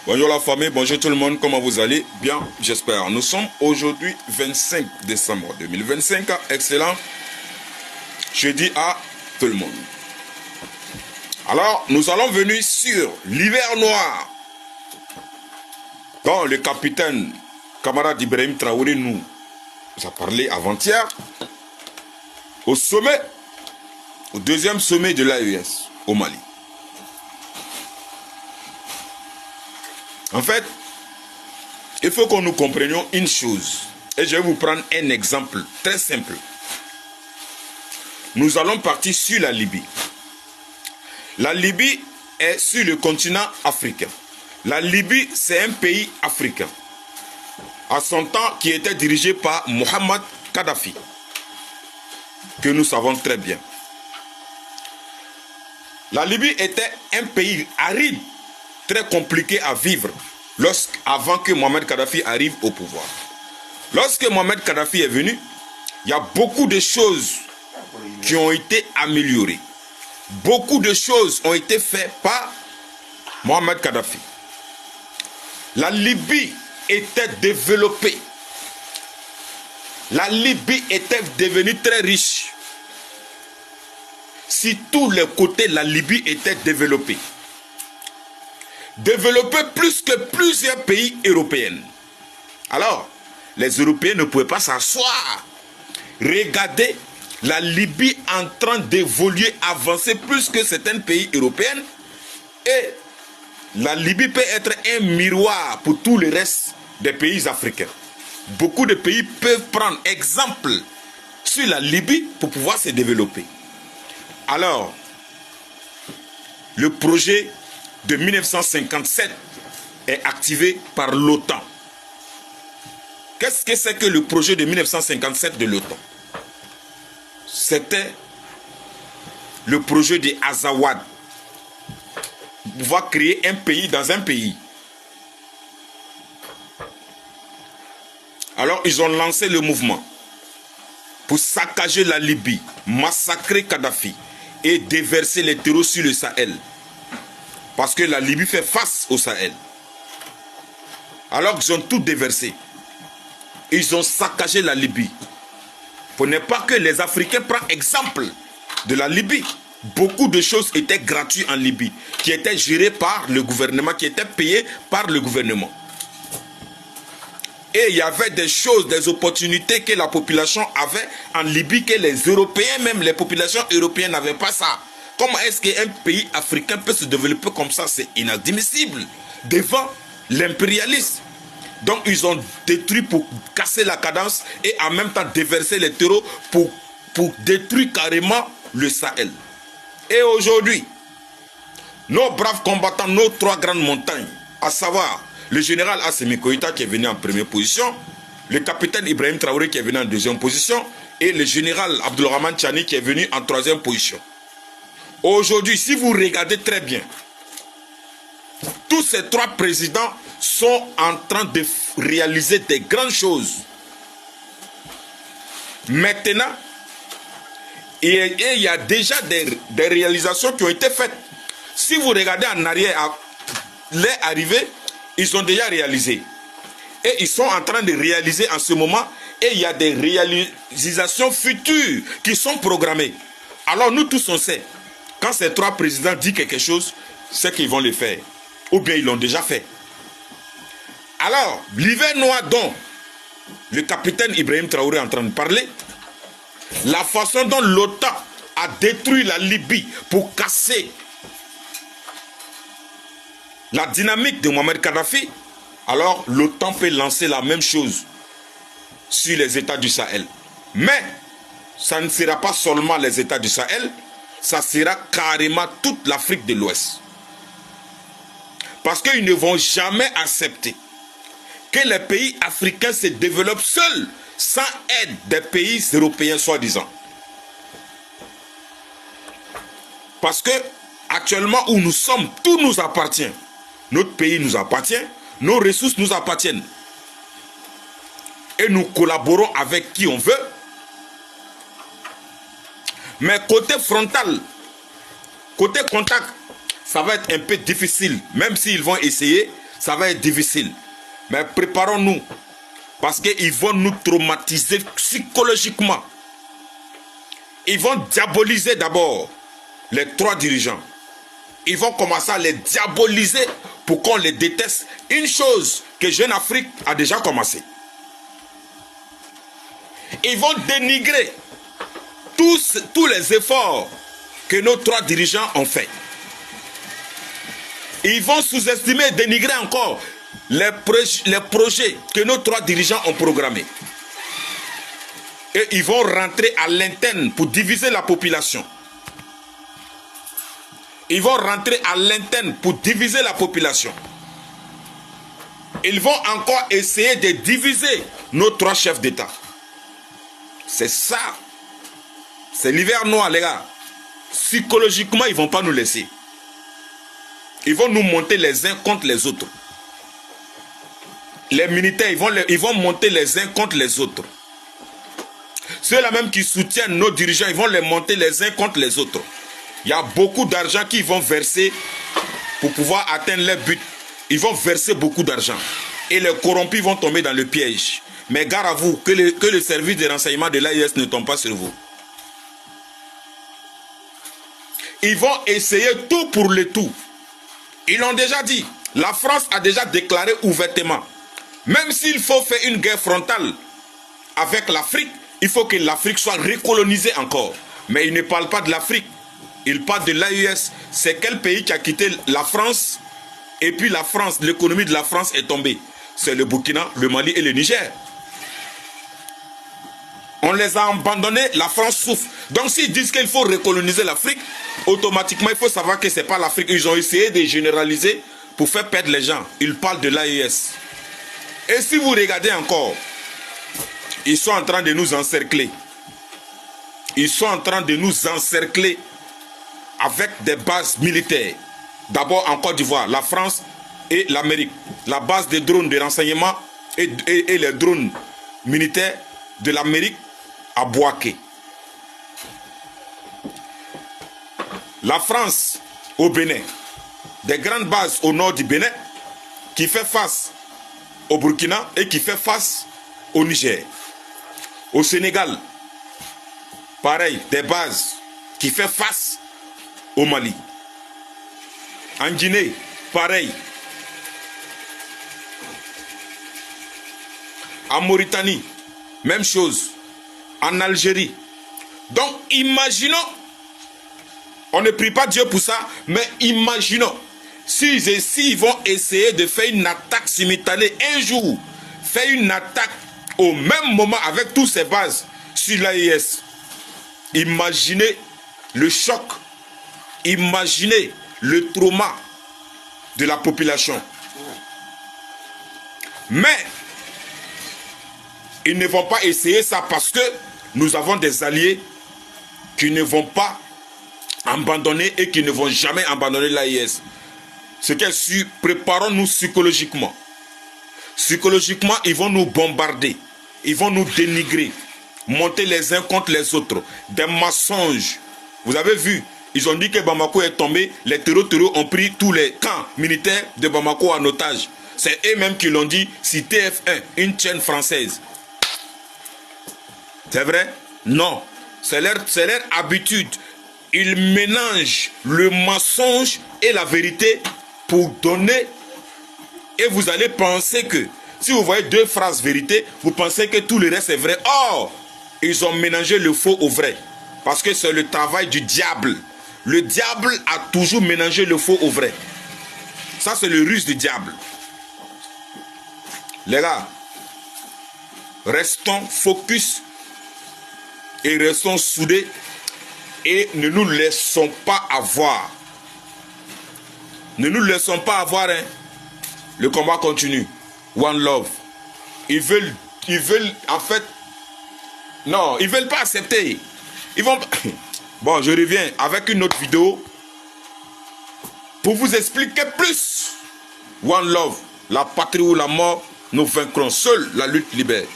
Bonjour la famille, bonjour tout le monde, comment vous allez? Bien, j'espère. Nous sommes aujourd'hui 25 décembre 2025. Excellent. Je dis à tout le monde. Alors, nous allons venir sur l'hiver noir, dont le capitaine, camarade Ibrahim Traoré, nous a parlé avant-hier, au sommet, au deuxième sommet de l'AES, au Mali. En fait, il faut que nous comprenions une chose. Et je vais vous prendre un exemple très simple. Nous allons partir sur la Libye. La Libye est sur le continent africain. La Libye, c'est un pays africain. À son temps, qui était dirigé par Mohamed Kadhafi. Que nous savons très bien. La Libye était un pays aride, très compliqué à vivre avant que Mohamed Kadhafi arrive au pouvoir. Lorsque Mohamed Kadhafi est venu, il y a beaucoup de choses qui ont été améliorées. Beaucoup de choses ont été faites par Mohamed Kadhafi. La Libye était développée. La Libye était devenue très riche. Si tous les côtés, la Libye était développée. Développée plus que plusieurs pays européens. Alors, les Européens ne pouvaient pas s'asseoir. Regardez la Libye en train d'évoluer, avancer plus que certains pays européens. Et la Libye peut être un miroir pour tout le reste des pays africains. Beaucoup de pays peuvent prendre exemple sur la Libye pour pouvoir se développer. Alors, le projet de 1957 est activé par l'OTAN. Qu'est-ce que c'est que le projet de 1957 de l'OTAN? C'était le projet de Azawad. Pouvoir créer un pays dans un pays. Alors, ils ont lancé le mouvement pour saccager la Libye, massacrer Kadhafi et déverser les terreaux sur le Sahel. Parce que la Libye fait face au Sahel. Alors qu'ils ont tout déversé. Ils ont saccagé la Libye. Pour ne pas que les Africains prennent exemple de la Libye. Beaucoup de choses étaient gratuites en Libye, qui étaient gérées par le gouvernement, qui étaient payées par le gouvernement. Et il y avait des choses, des opportunités que la population avait en Libye, que les Européens, même les populations européennes n'avaient pas ça. Comment est-ce qu'un pays africain peut se développer comme ça? C'est inadmissible devant l'impérialisme. Donc ils ont détruit pour casser la cadence et en même temps déverser les terreaux pour détruire carrément le Sahel. Et aujourd'hui, nos braves combattants, nos trois grandes montagnes, à savoir le général Assimi Goïta qui est venu en première position, le capitaine Ibrahim Traoré qui est venu en deuxième position et le général Abdulrahman Tchani qui est venu en troisième position. Aujourd'hui, si vous regardez très bien, tous ces trois présidents sont en train de réaliser des grandes choses. Maintenant, il y a déjà des réalisations qui ont été faites. Si vous regardez en arrière, les arrivées, ils ont déjà réalisé. Et ils sont en train de réaliser en ce moment. Et il y a des réalisations futures qui sont programmées. Alors nous tous on sait. Quand ces trois présidents disent quelque chose, c'est qu'ils vont le faire. Ou bien ils l'ont déjà fait. Alors, l'hiver noir dont le capitaine Ibrahim Traoré est en train de parler, la façon dont l'OTAN a détruit la Libye pour casser la dynamique de Mohamed Kadhafi, alors l'OTAN peut lancer la même chose sur les États du Sahel. Mais ça ne sera pas seulement les États du Sahel, ça sera carrément toute l'Afrique de l'Ouest. Parce qu'ils ne vont jamais accepter que les pays africains se développent seuls, sans aide des pays européens soi-disant. Parce que actuellement où nous sommes, tout nous appartient. Notre pays nous appartient, nos ressources nous appartiennent. Et nous collaborons avec qui on veut. Mais côté frontal, côté contact, ça va être un peu difficile. Même s'ils vont essayer, ça va être difficile. Mais préparons-nous. Parce qu'ils vont nous traumatiser psychologiquement. Ils vont diaboliser d'abord les 3 dirigeants. Ils vont commencer à les diaboliser pour qu'on les déteste. Une chose que Jeune Afrique a déjà commencé. Ils vont dénigrer tous les efforts que nos 3 dirigeants ont fait. Ils vont sous-estimer et dénigrer encore les projets que nos 3 dirigeants ont programmés. Et ils vont rentrer à l'interne pour diviser la population. Ils vont rentrer à l'interne pour diviser la population. Ils vont encore essayer de diviser nos 3 chefs d'État. C'est ça. C'est l'hiver noir, les gars. Psychologiquement, ils ne vont pas nous laisser. Ils vont nous monter les uns contre les autres. Les militaires, ils vont monter les uns contre les autres. Ceux-là même qui soutiennent nos dirigeants, ils vont les monter les uns contre les autres. Il y a beaucoup d'argent qu'ils vont verser pour pouvoir atteindre leur but. Ils vont verser beaucoup d'argent. Et les corrompus vont tomber dans le piège. Mais gare à vous, que le service de renseignement de l'AIS ne tombe pas sur vous. Ils vont essayer tout pour le tout. Ils l'ont déjà dit. La France a déjà déclaré ouvertement. Même s'il faut faire une guerre frontale avec l'Afrique, il faut que l'Afrique soit recolonisée encore. Mais ils ne parlent pas de l'Afrique. Ils parlent de l'AES. C'est quel pays qui a quitté la France? Et puis la France, l'économie de la France est tombée. C'est le Burkina, le Mali et le Niger. On les a abandonnés, la France souffre. Donc s'ils disent qu'il faut recoloniser l'Afrique, automatiquement il faut savoir que ce n'est pas l'Afrique. Ils ont essayé de généraliser pour faire perdre les gens. Ils parlent de l'AES. Et si vous regardez encore, ils sont en train de nous encercler. Ils sont en train de nous encercler avec des bases militaires. D'abord en Côte d'Ivoire, la France et l'Amérique. La base des drones de renseignement et les drones militaires de l'Amérique à Bouaké. La France au Bénin. Des grandes bases au nord du Bénin qui fait face au Burkina et qui fait face au Niger. Au Sénégal, pareil, des bases qui fait face au Mali. En Guinée, pareil. En Mauritanie, même chose. En Algérie. Donc, imaginons, on ne prie pas Dieu pour ça, mais imaginons, s'ils vont essayer de faire une attaque simultanée un jour, faire une attaque au même moment avec toutes ces bases sur l'AIS. Imaginez le choc, imaginez le trauma de la population. Mais ils ne vont pas essayer ça parce que nous avons des alliés qui ne vont pas abandonner et qui ne vont jamais abandonner l'AIS. Ce qu'est sûr, préparons-nous psychologiquement. Psychologiquement, ils vont nous bombarder. Ils vont nous dénigrer. Monter les uns contre les autres. Des mensonges. Vous avez vu, ils ont dit que Bamako est tombé. Les terreaux ont pris tous les camps militaires de Bamako en otage. C'est eux-mêmes qui l'ont dit, si TF1, une chaîne française. C'est vrai? Non. C'est leur habitude. Ils mélangent le mensonge et la vérité pour donner. Et vous allez penser que, si vous voyez 2 phrases vérité, vous pensez que tout le reste est vrai. Or, ils ont mélangé le faux au vrai. Parce que c'est le travail du diable. Le diable a toujours mélangé le faux au vrai. Ça, c'est le ruse du diable. Les gars, restons focus et restons soudés et ne nous laissons pas avoir. Ne nous laissons pas avoir, hein. Le combat continue. One love. Ils veulent en fait, non, ils veulent pas accepter. Ils vont. Bon, je reviens avec une autre vidéo pour vous expliquer plus. One love, la patrie ou la mort, nous vaincrons. Seule la lutte libère.